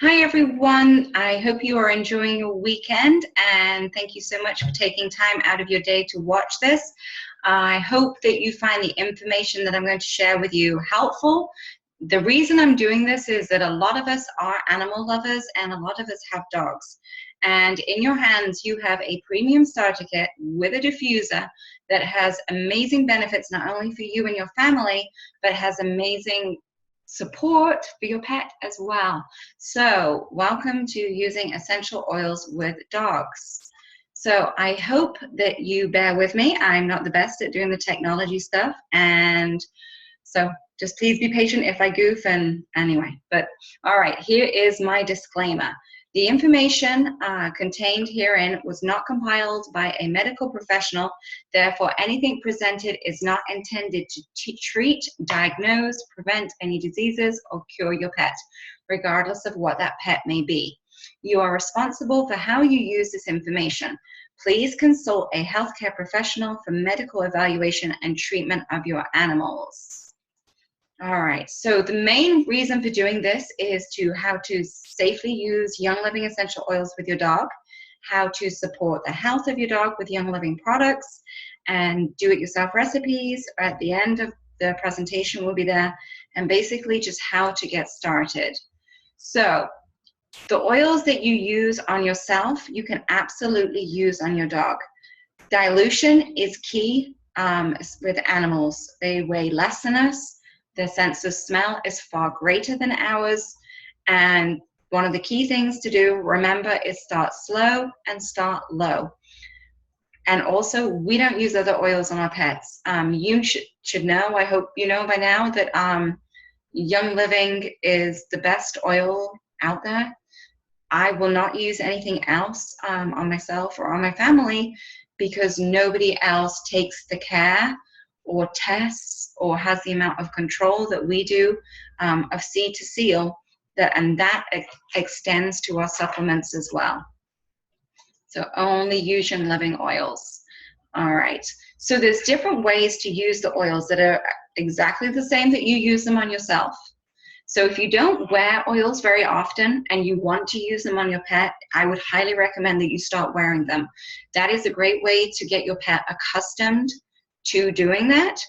Hi everyone, I hope you are enjoying your weekend and thank you so much for taking time out of your day to watch this. I hope that you find the information that I'm going to share with you helpful. The reason I'm doing this is that a lot of us are animal lovers and a lot of us have dogs. And in your hands you have a premium starter kit with a diffuser that has amazing benefits not only for you and your family, but has amazing support for your pet as well. So welcome to using essential oils with dogs. So I hope that you bear with me. I'm not the best at doing the technology stuff, and so just please be patient if I goof. And anyway, but all right, here is my disclaimer. The information contained herein was not compiled by a medical professional. Therefore, anything presented is not intended to treat, diagnose, prevent any diseases, or cure your pet, regardless of what that pet may be. You are responsible for how you use this information. Please consult a healthcare professional for medical evaluation and treatment of your animals. All right, so the main reason for doing this is how to safely use Young Living essential oils with your dog, how to support the health of your dog with Young Living products, and do-it-yourself recipes. At the end of the presentation will be there, and basically just how to get started. So the oils that you use on yourself, you can absolutely use on your dog. Dilution is key with animals. They weigh less than us. Their sense of smell is far greater than ours. And one of the key things to do, remember, is start slow and start low. And also, we don't use other oils on our pets. You should know, I hope you know by now, that Young Living is the best oil out there. I will not use anything else on myself or on my family because nobody else takes the care or tests or has the amount of control that we do of seed to seal, and that extends to our supplements as well. So only use Young Living oils. All right, so there's different ways to use the oils that are exactly the same that you use them on yourself. So if you don't wear oils very often and you want to use them on your pet, I would highly recommend that you start wearing them. That is a great way to get your pet accustomed to doing that,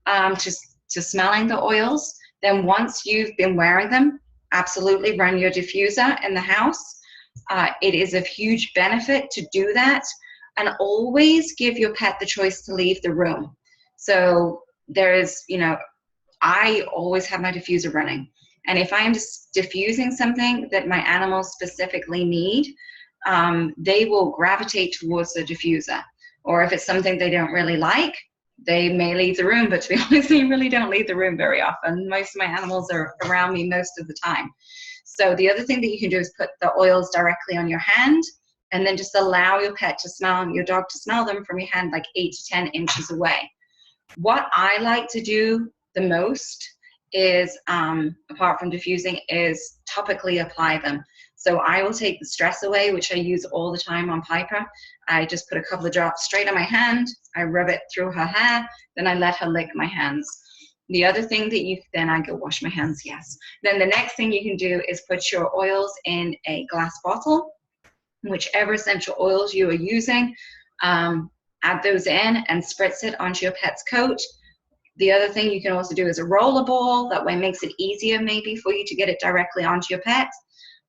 to smelling the oils. Then once you've been wearing them, absolutely run your diffuser in the house. It is of huge benefit to do that, and always give your pet the choice to leave the room. So there is, I always have my diffuser running. And if I'm just diffusing something that my animals specifically need, they will gravitate towards the diffuser. Or if it's something they don't really like, they may leave the room, but to be honest, they really don't leave the room very often. Most of my animals are around me most of the time. So the other thing that you can do is put the oils directly on your hand and then just allow your pet to smell, your dog to smell them from your hand like 8 to 10 inches away. What I like to do the most is, apart from diffusing, is topically apply them. So I will take the stress away, which I use all the time on Piper. I just put a couple of drops straight on my hand, I rub it through her hair, then I let her lick my hands. The other thing that then I go wash my hands, yes. Then the next thing you can do is put your oils in a glass bottle, whichever essential oils you are using, add those in and spritz it onto your pet's coat. The other thing you can also do is a roller ball. That way makes it easier maybe for you to get it directly onto your pet.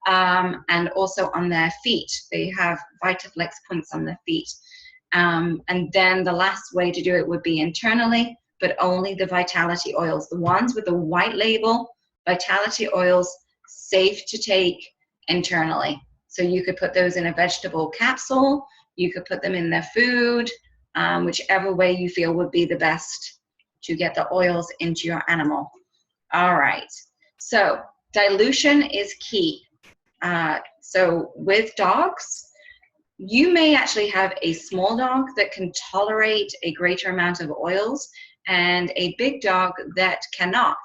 And also on their feet. They have VitaFlex points on their feet. And then the last way to do it would be internally, but only the Vitality oils. The ones with the white label, Vitality oils, safe to take internally. So you could put those in a vegetable capsule. You could put them in their food, whichever way you feel would be the best to get the oils into your animal. All right, so dilution is key. So with dogs, you may actually have a small dog that can tolerate a greater amount of oils and a big dog that cannot.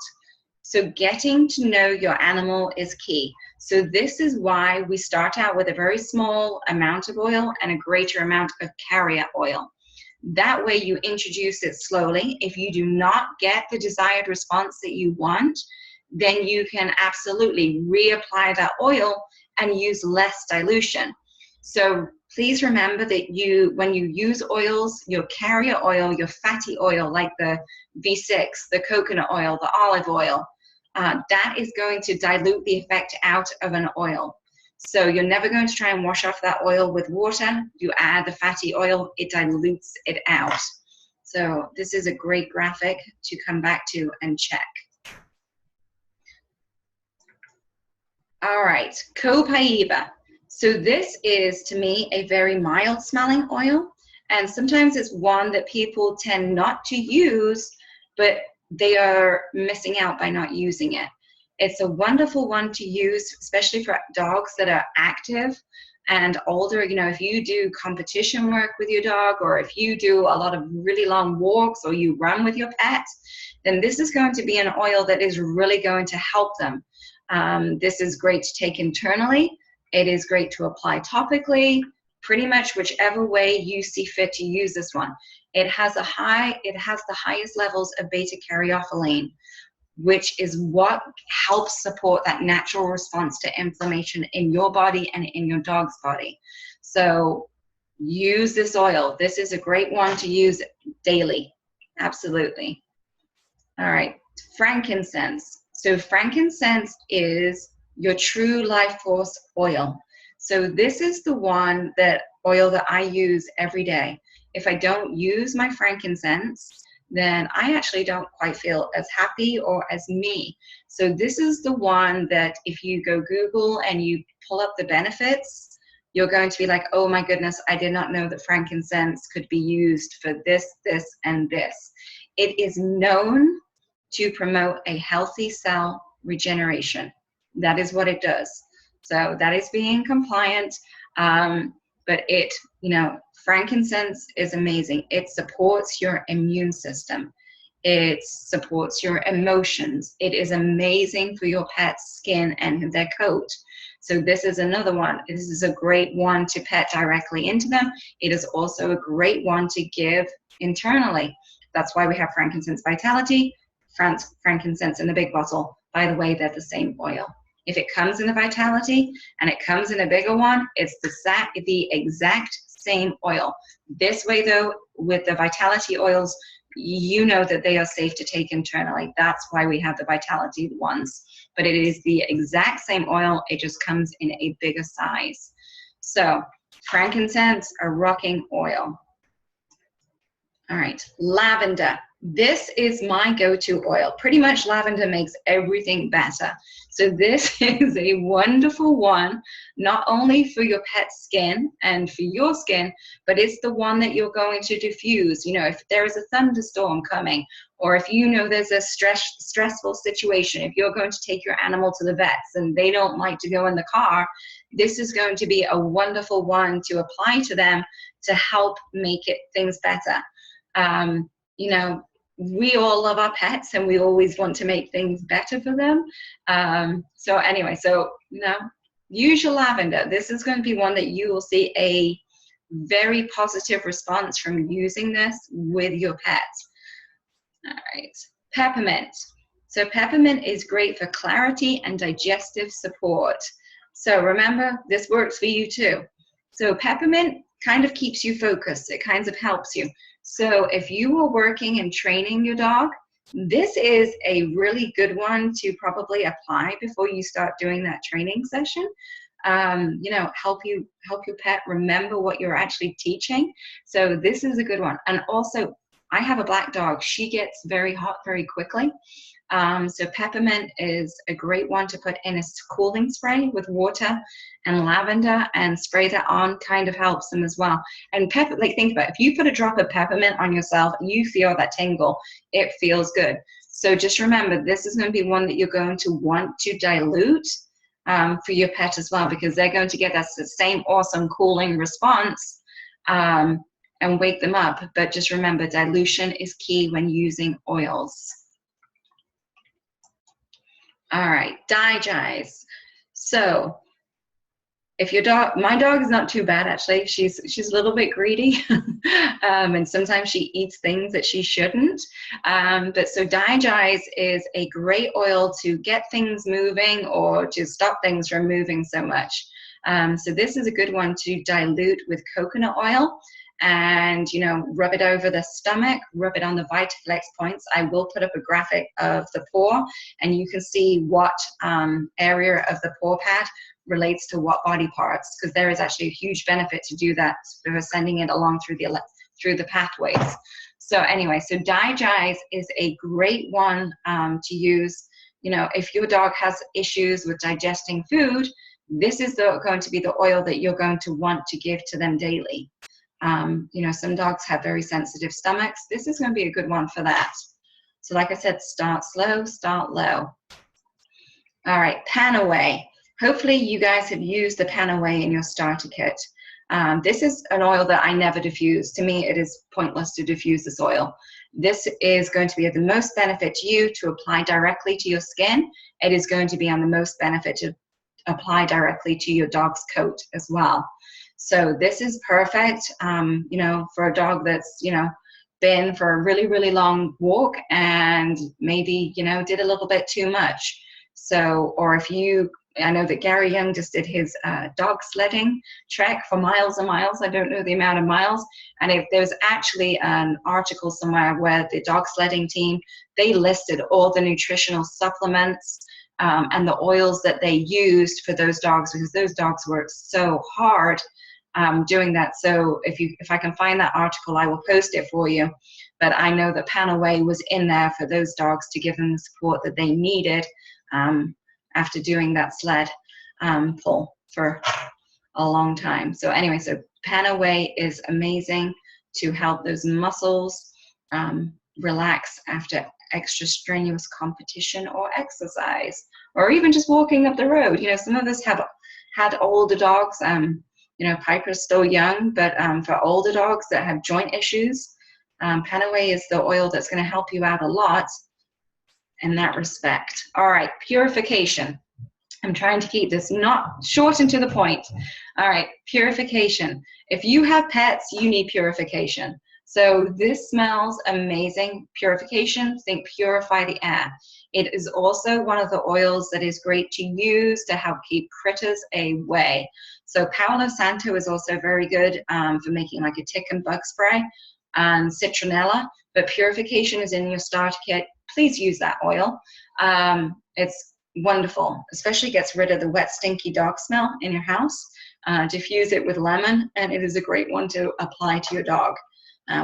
So getting to know your animal is key. So this is why we start out with a very small amount of oil and a greater amount of carrier oil. That way you introduce it slowly. If you do not get the desired response that you want, then you can absolutely reapply that oil and use less dilution. So please remember that when you use oils, your carrier oil, your fatty oil like the V6, the coconut oil, the olive oil, that is going to dilute the effect out of an oil. So you're never going to try and wash off that oil with water. You add the fatty oil, it dilutes it out. So this is a great graphic to come back to and check. All right, Copaiba. So this is, to me, a very mild smelling oil. And sometimes it's one that people tend not to use, but they are missing out by not using it. It's a wonderful one to use, especially for dogs that are active and older. You know, if you do competition work with your dog, or if you do a lot of really long walks, or you run with your pet, then this is going to be an oil that is really going to help them. This is great to take internally. It is great to apply topically, pretty much whichever way you see fit to use this one. It has the highest levels of beta-caryophyllene, which is what helps support that natural response to inflammation in your body and in your dog's body. So use this oil. This is a great one to use daily. Absolutely. All right, frankincense. So frankincense is your true life force oil. So this is the oil that I use every day. If I don't use my frankincense, then I actually don't quite feel as happy or as me. So this is the one that if you go Google and you pull up the benefits, you're going to be like, oh my goodness, I did not know that frankincense could be used for this, this, and this. It is known to promote a healthy cell regeneration. That is what it does. So that is being compliant. But frankincense is amazing. It supports your immune system. It supports your emotions. It is amazing for your pet's skin and their coat. So this is another one. This is a great one to pet directly into them. It is also a great one to give internally. That's why we have Frankincense Vitality, frankincense in the big bottle. By the way, they're the same oil. If it comes in the Vitality and it comes in a bigger one, it's the exact same oil. This way though, with the Vitality oils, you know that they are safe to take internally. That's why we have the Vitality ones. But it is the exact same oil, it just comes in a bigger size. So frankincense, a rocking oil. All right, lavender. This is my go-to oil. Pretty much lavender makes everything better. So this is a wonderful one, not only for your pet's skin and for your skin, but it's the one that you're going to diffuse. You know, if there is a thunderstorm coming, or if you know there's a stressful situation, if you're going to take your animal to the vets and they don't like to go in the car, this is going to be a wonderful one to apply to them to help make things better. You know, we all love our pets and we always want to make things better for them. So anyway, use your lavender. This is going to be one that you will see a very positive response from using this with your pet. All right, peppermint. So peppermint is great for clarity and digestive support. So remember, this works for you too. So peppermint kind of keeps you focused. It kind of helps you. So if you are working and training your dog, this is a really good one to probably apply before you start doing that training session. You know, help your pet remember what you're actually teaching. So this is a good one. And also, I have a black dog. She gets very hot very quickly. So peppermint is a great one to put in a cooling spray with water and lavender and spray that on, kind of helps them as well. And think about it, if you put a drop of peppermint on yourself and you feel that tingle, it feels good. So just remember, this is going to be one that you're going to want to dilute for your pet as well, because they're going to get that same awesome cooling response and wake them up. But just remember, dilution is key when using oils. All right, digize. So if your dog, my dog is not too bad actually. She's a little bit greedy, and sometimes she eats things that she shouldn't. But so Digize is a great oil to get things moving or to stop things from moving so much. So this is a good one to dilute with coconut oil, and rub it over the stomach, rub it on the Vitaflex points. I will put up a graphic of the paw, and you can see what area of the paw pad relates to what body parts, because there is actually a huge benefit to do that for sending it along through the pathways. So anyway, so Digize is a great one to use. If your dog has issues with digesting food, this is going to be the oil that you're going to want to give to them daily. Some dogs have very sensitive stomachs. This is going to be a good one for that. So like I said, start slow, start low. All right, Panaway. Hopefully you guys have used the Panaway in your starter kit. This is an oil that I never diffuse. To me, it is pointless to diffuse this oil. This is going to be of the most benefit to you to apply directly to your skin. It is going to be on the most benefit to apply directly to your dog's coat as well. So this is perfect, for a dog that's, been for a really, really long walk and maybe, did a little bit too much. So, or if I know that Gary Young just did his dog sledding trek for miles and miles. I don't know the amount of miles. And if there's actually an article somewhere where the dog sledding team, they listed all the nutritional supplements and the oils that they used for those dogs, because those dogs work so hard doing that. So if I can find that article, I will post it for you. But I know that Panaway was in there for those dogs to give them the support that they needed after doing that sled pull for a long time. So anyway, so Panaway is amazing to help those muscles relax after extra strenuous competition or exercise, or even just walking up the road. Some of us have had older dogs. Piper's still young, but for older dogs that have joint issues, Panaway is the oil that's going to help you out a lot in that respect. All right, purification. I'm trying to keep this not short and to the point. All right, purification. If you have pets, you need purification. So this smells amazing. Purification, think purify the air. It is also one of the oils that is great to use to help keep critters away. So Palo Santo is also very good for making like a tick and bug spray, and citronella, but purification is in your starter kit. Please use that oil. It's wonderful, especially gets rid of the wet, stinky dog smell in your house. Diffuse it with lemon, and it is a great one to apply to your dog.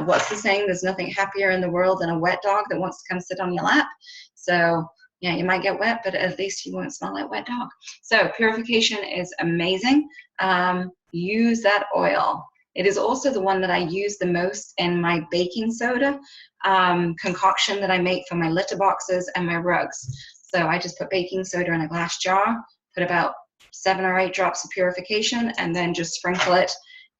What's the saying? There's nothing happier in the world than a wet dog that wants to come sit on your lap. So yeah, you might get wet, but at least you won't smell like wet dog. So purification is amazing. Use that oil. It is also the one that I use the most in my baking soda concoction that I make for my litter boxes and my rugs. So I just put baking soda in a glass jar, put about 7 or 8 drops of purification, and then just sprinkle it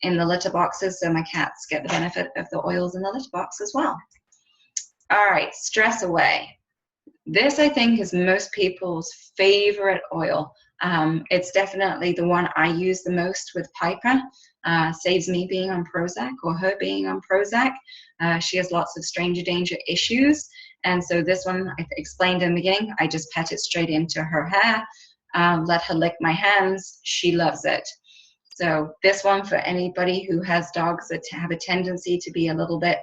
in the litter boxes so my cats get the benefit of the oils in the litter box as well. All right, Stress Away. This, I think, is most people's favorite oil. It's definitely the one I use the most with Piper. Saves me being on Prozac or her being on Prozac. She has lots of stranger danger issues. And so this one, I explained in the beginning, I just pet it straight into her hair, let her lick my hands. She loves it. So this one for anybody who has dogs that have a tendency to be a little bit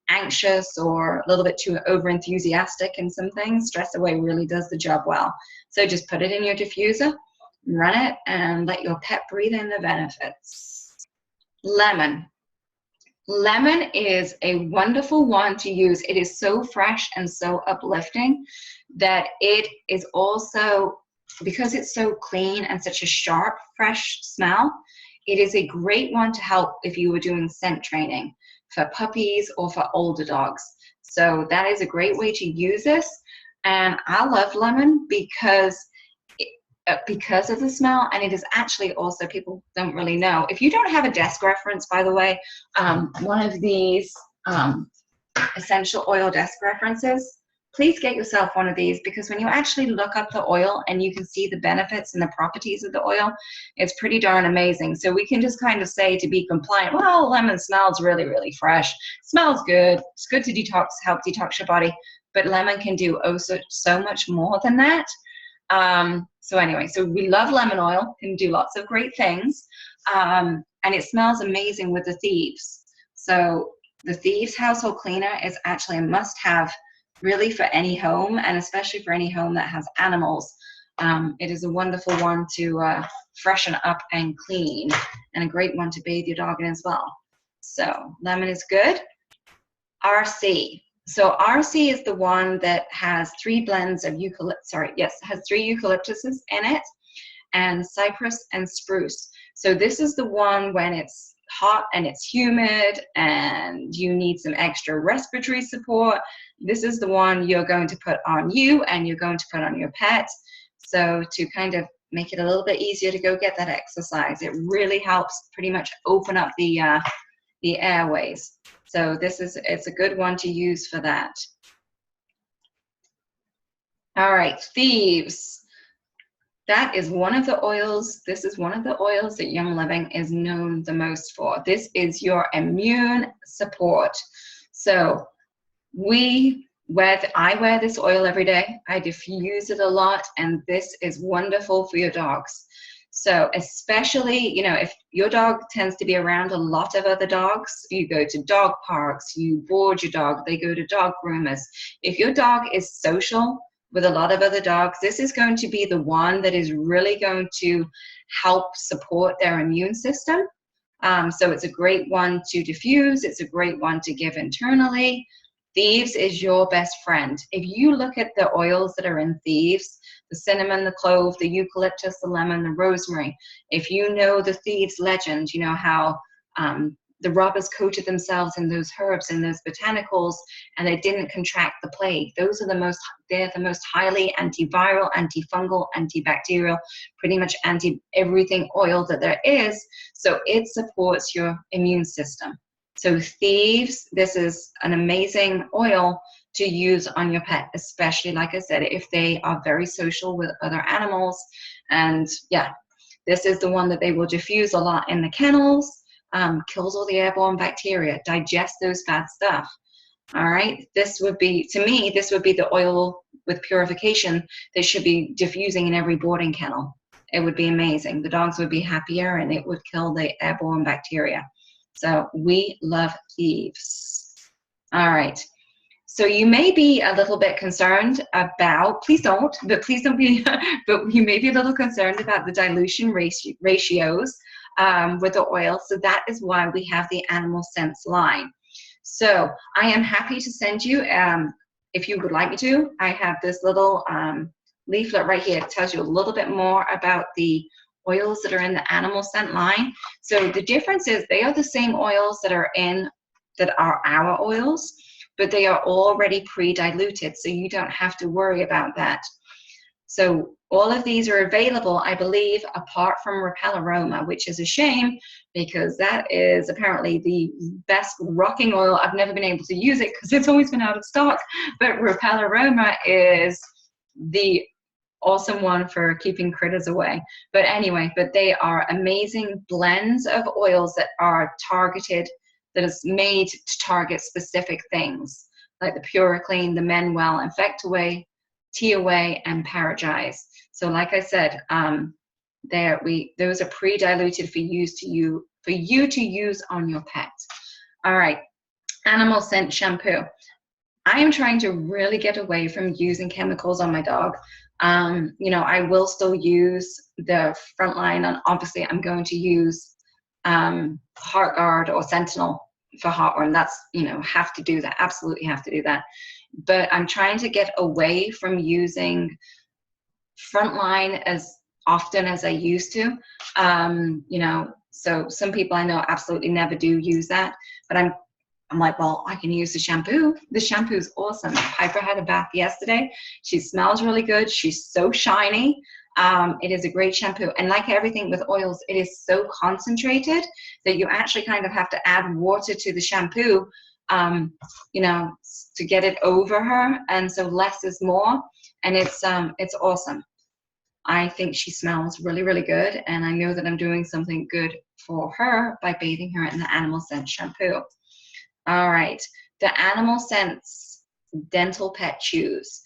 anxious or a little bit too over-enthusiastic in some things, Stress Away really does the job well. So just put it in your diffuser, run it, and let your pet breathe in the benefits. Lemon. Lemon is a wonderful one to use. It is so fresh and so uplifting that it is also, because it's so clean and such a sharp, fresh smell, it is a great one to help if you were doing scent training for puppies or for older dogs. So that is a great way to use this. And I love lemon because of the smell, and it is actually also, people don't really know. If you don't have a desk reference, by the way, one of these essential oil desk references, please get yourself one of these, because when you actually look up the oil and you can see the benefits and the properties of the oil, it's pretty darn amazing. So we can just kind of say, to be compliant, well, lemon smells really, really fresh, smells good, it's good to detox, help detox your body, but lemon can do so much more than that. So anyway, so we love lemon oil, can do lots of great things, and it smells amazing with the Thieves. So the Thieves household cleaner is actually a must-have really for any home, and especially for any home that has animals. It is a wonderful one to freshen up and clean, and a great one to bathe your dog in as well. So lemon is good. RC. So RC is the one that has 3 blends of has 3 eucalyptuses in it, and cypress and spruce. So this is the one when it's hot and it's humid and you need some extra respiratory support. This is the one you're going to put on you and you're going to put on your pet. So to kind of make it a little bit easier to go get that exercise, it really helps pretty much open up the airways. So it's a good one to use for that. All right, Thieves. That is one of the oils, this is one of the oils that Young Living is known the most for. This is your immune support. So I wear this oil every day. I diffuse it a lot, and this is wonderful for your dogs. So especially, you know, if your dog tends to be around a lot of other dogs, you go to dog parks, you board your dog, they go to dog groomers. If your dog is social with a lot of other dogs, this is going to be the one that is really going to help support their immune system. So it's a great one to diffuse. It's a great one to give internally. Thieves is your best friend. If you look at the oils that are in Thieves, the cinnamon, the clove, the eucalyptus, the lemon, the rosemary, if you know the Thieves legend, you know how the robbers coated themselves in those herbs and those botanicals, and they didn't contract the plague. They're the most highly antiviral, antifungal, antibacterial, pretty much anti-everything oil that there is. So it supports your immune system. So Thieves, this is an amazing oil to use on your pet, especially, like I said, if they are very social with other animals. And yeah, this is the one that they will diffuse a lot in the kennels. Kills all the airborne bacteria, digests those bad stuff. All right, this would be, to me, this would be the oil with purification that should be diffusing in every boarding kennel. It would be amazing. The dogs would be happier, and it would kill the airborne bacteria. So we love Thieves. All right. So you may be a little bit concerned about, please don't be, but you may be a little concerned about the dilution ratios with the oil. So that is why we have the Animal Sense line. So I am happy to send you, if you would like me to, I have this little leaflet right here. It tells you a little bit more about the oils that are in the Animal Scent line. So the difference is they are the same oils that are our oils, but they are already pre-diluted, so you don't have to worry about that. So all of these are available, I believe, apart from Repel Aroma, which is a shame because that is apparently the best rocking oil. I've never been able to use it because it's always been out of stock, but Repel Aroma is the awesome one for keeping critters away. But anyway, but they are amazing blends of oils that are targeted, that is made to target specific things, like the PuraClean, the Menwell, Infect Away, Tea Away, and Paragize. So like I said, those are pre-diluted for you to use on your pet. All right, Animal Scent shampoo. I am trying to really get away from using chemicals on my dog. You know, I will still use the Frontline, and obviously I'm going to use HeartGuard or Sentinel for heartworm. That's, you know, have to do that, absolutely have to do that. But I'm trying to get away from using Frontline as often as I used to. You know, so some people I know absolutely never do use that, but I'm like, well, I can use the shampoo. The shampoo is awesome. Piper had a bath yesterday. She smells really good. She's so shiny. It is a great shampoo. And like everything with oils, it is so concentrated that you actually kind of have to add water to the shampoo you know, to get it over her. And so less is more, and it's awesome. I think she smells really, really good, and I know that I'm doing something good for her by bathing her in the Animal Sense shampoo. All right, the Animal Sense Dental Pet Chews.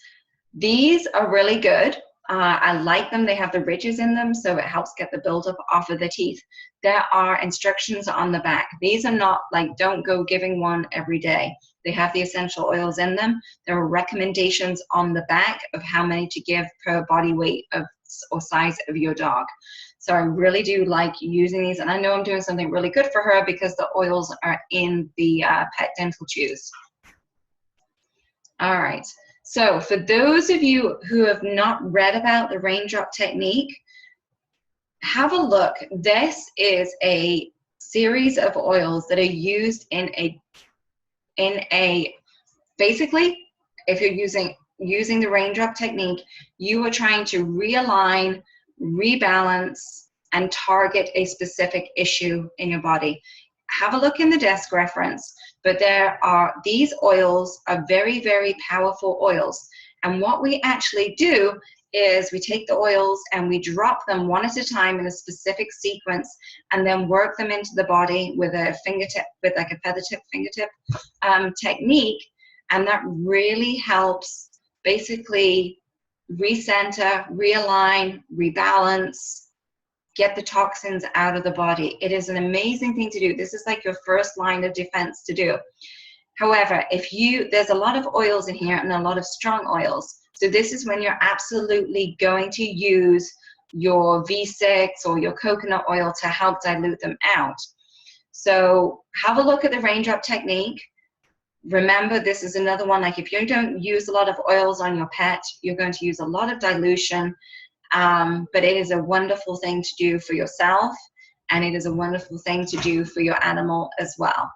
These are really good. I like them. They have the ridges in them, so it helps get the buildup off of the teeth. There are instructions on the back. These are not like, don't go giving one every day. They have the essential oils in them. There are recommendations on the back of how many to give per body weight of or size of your dog. So I really do like using these, and I know I'm doing something really good for her because the oils are in the pet dental chews. All right. So for those of you who have not read about the raindrop technique, have a look. This is a series of oils that are used in a basically, if you're using the raindrop technique, you are trying to realign, rebalance, and target a specific issue in your body. Have a look in the desk reference, but these oils are very, very powerful oils. And what we actually do is we take the oils and we drop them one at a time in a specific sequence, and then work them into the body with a fingertip, with like a feather tip fingertip technique. And that really helps basically recenter, realign, rebalance, get the toxins out of the body. It is an amazing thing to do. This is like your first line of defense to do. However, there's a lot of oils in here and a lot of strong oils. So this is when you're absolutely going to use your V6 or your coconut oil to help dilute them out. So have a look at the raindrop technique. Remember, this is another one, like if you don't use a lot of oils on your pet, you're going to use a lot of dilution, but it is a wonderful thing to do for yourself, and it is a wonderful thing to do for your animal as well.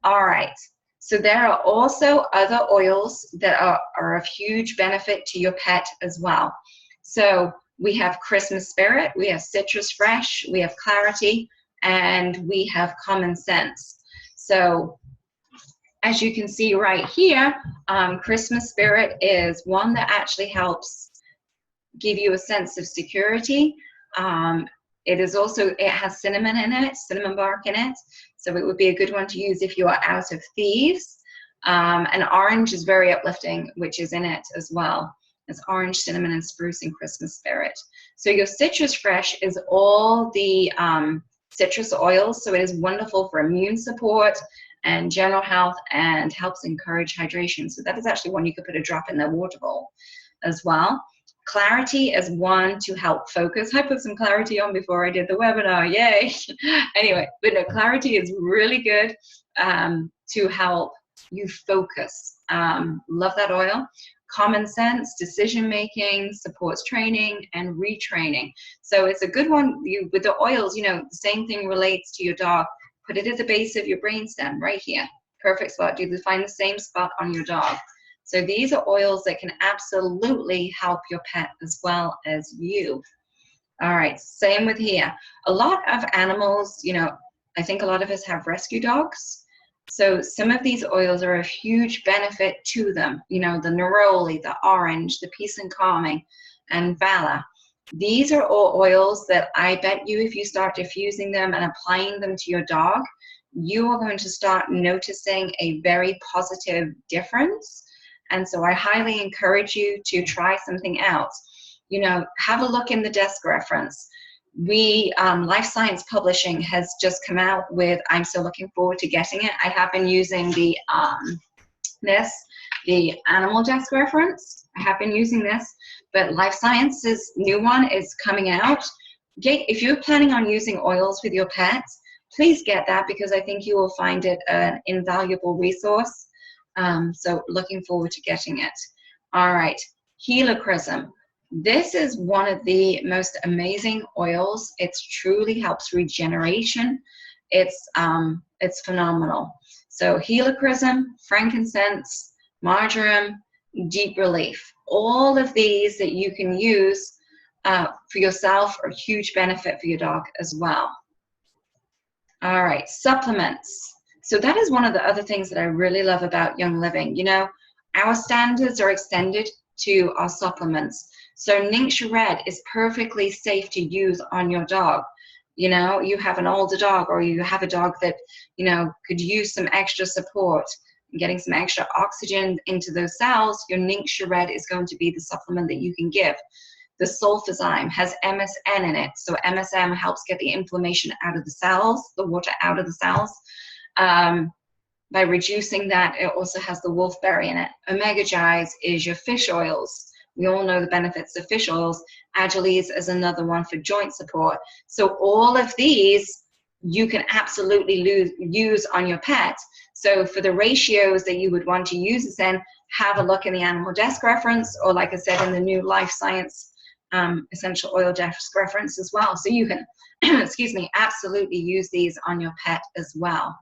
All right, so there are also other oils that are of huge benefit to your pet as well. So we have Christmas Spirit, we have Citrus Fresh, we have Clarity, and we have Common Sense. So as you can see right here, Christmas Spirit is one that actually helps give you a sense of security. It has cinnamon in it, cinnamon bark in it, so it would be a good one to use if you are out of thieves. And orange is very uplifting, which is in it as well. There's orange, cinnamon, and spruce in Christmas Spirit. So your Citrus Fresh is all the citrus oils, so it is wonderful for immune support and general health, and helps encourage hydration. So that is actually one you could put a drop in their water bowl as well. Clarity is one to help focus. I put some Clarity on before I did the webinar, yay. Anyway, but no, Clarity is really good to help you focus. Love that oil. Common Sense, decision making, supports training and retraining. So it's a good one. With the oils, the same thing relates to your dog. Put it at the base of your brainstem, right here. Perfect spot. Find the same spot on your dog. So these are oils that can absolutely help your pet as well as you. All right, same with here. A lot of animals, I think a lot of us have rescue dogs. So some of these oils are a huge benefit to them. The neroli, the orange, the peace and calming, and Valor. These are all oils that I bet you if you start diffusing them and applying them to your dog, you are going to start noticing a very positive difference. And so I highly encourage you to try something out. Have a look in the desk reference. Life Science Publishing has just come out with, I'm so looking forward to getting it. I have been using the Animal Desk reference. I have been using this, but Life Science's new one is coming out. If you're planning on using oils with your pets, please get that, because I think you will find it an invaluable resource. So looking forward to getting it. All right, Helichrysum. This is one of the most amazing oils. It truly helps regeneration. It's phenomenal. So Helichrysum, frankincense, marjoram, deep relief. All of these that you can use for yourself are a huge benefit for your dog as well. All right, supplements. So that is one of the other things that I really love about Young Living. You know, our standards are extended to our supplements. So Ningxia Red is perfectly safe to use on your dog. You know, you have an older dog, or you have a dog that, you know, could use some extra support, getting some extra oxygen into those cells. Your Ningxia Red is going to be the supplement that you can give. The sulfazyme has MSM in it. So MSM helps get the inflammation out of the cells, the water out of the cells. By reducing that, it also has the wolfberry in it. Omega Gi's is your fish oils. We all know the benefits of fish oils. Agiles is another one for joint support. So all of these you can absolutely use on your pet. So for the ratios that you would want to use this in, have a look in the Animal Desk reference, or like I said, in the new Life Science Essential Oil Desk reference as well. So you can, excuse me, absolutely use these on your pet as well.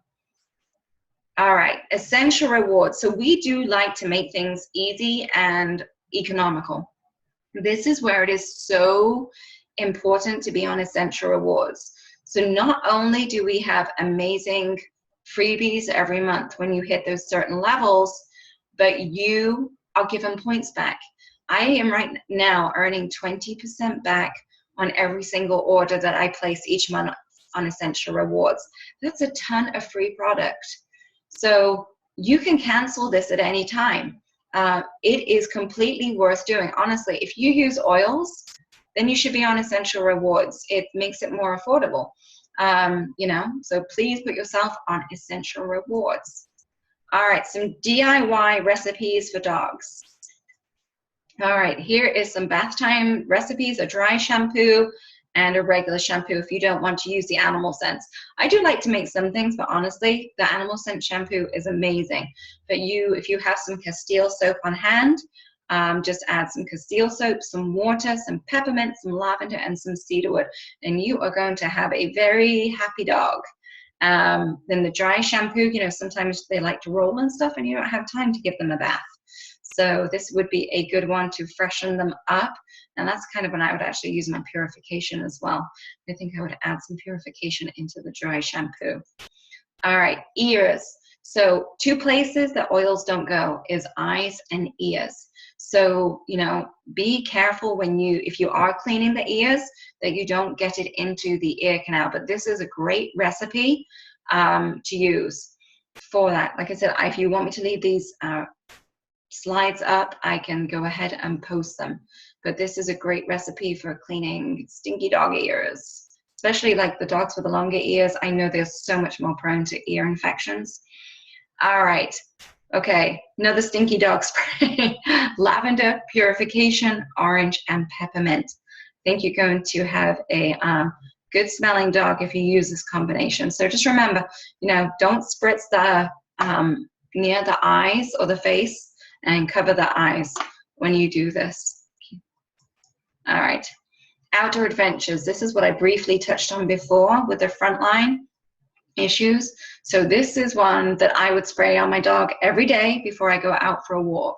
All right, essential rewards. So we do like to make things easy and economical. This is where it is so important to be on essential rewards. So not only do we have amazing freebies every month when you hit those certain levels, but you are given points back. I am right now earning 20% back on every single order that I place each month on essential rewards. That's a ton of free product. So you can cancel this at any time. It is completely worth doing. Honestly, if you use oils, then you should be on essential rewards. It makes it more affordable. You know, so please put yourself on essential rewards. All right, some DIY recipes for dogs. All right, here is some bath time recipes, a dry shampoo and a regular shampoo if you don't want to use the animal scents. I do like to make some things, but honestly, the animal scent shampoo is amazing. But if you have some Castile soap on hand, just add some Castile soap, some water, some peppermint, some lavender, and some cedarwood, and you are going to have a very happy dog. Then the dry shampoo, you know, sometimes they like to roll and stuff, and you don't have time to give them a bath. So this would be a good one to freshen them up. And that's kind of when I would actually use my purification as well. I think I would add some purification into the dry shampoo. All right, ears. So 2 places that oils don't go is eyes and ears. So, you know, be careful if you are cleaning the ears, that you don't get it into the ear canal. But this is a great recipe to use for that. Like I said, if you want me to leave these slides up, I can go ahead and post them. But this is a great recipe for cleaning stinky dog ears, especially like the dogs with the longer ears. I know they're so much more prone to ear infections. All right, okay, another stinky dog spray. Lavender, purification, orange, and peppermint. I think you're going to have a good smelling dog if you use this combination. So just remember, you know, don't spritz the near the eyes or the face, and cover the eyes when you do this. All right, outdoor adventures. This is what I briefly touched on before with the frontline issues. So this is one that I would spray on my dog every day before I go out for a walk.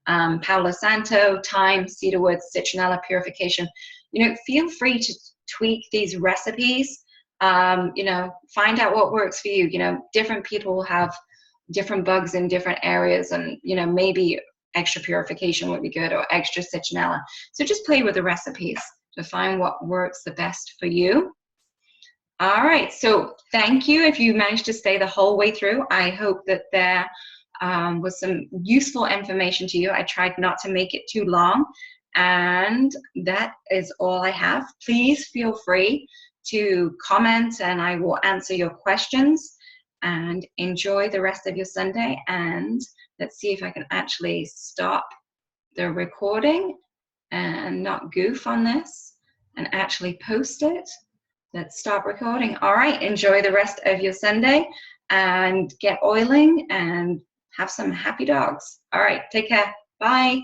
Palo Santo, thyme, cedarwood, citronella purification. You know, feel free to tweak these recipes. You know, find out what works for you. You know, different people will have different bugs in different areas, and you know, maybe extra purification would be good, or extra citronella. So just play with the recipes to find what works the best for you. All right, so thank you if you managed to stay the whole way through. I hope that there was some useful information to you. I tried not to make it too long, and that is all I have. Please feel free to comment and I will answer your questions. And enjoy the rest of your Sunday. And let's see if I can actually stop the recording and not goof on this and actually post it. Let's stop recording. All right, enjoy the rest of your Sunday and get oiling and have some happy dogs. All right, take care. Bye.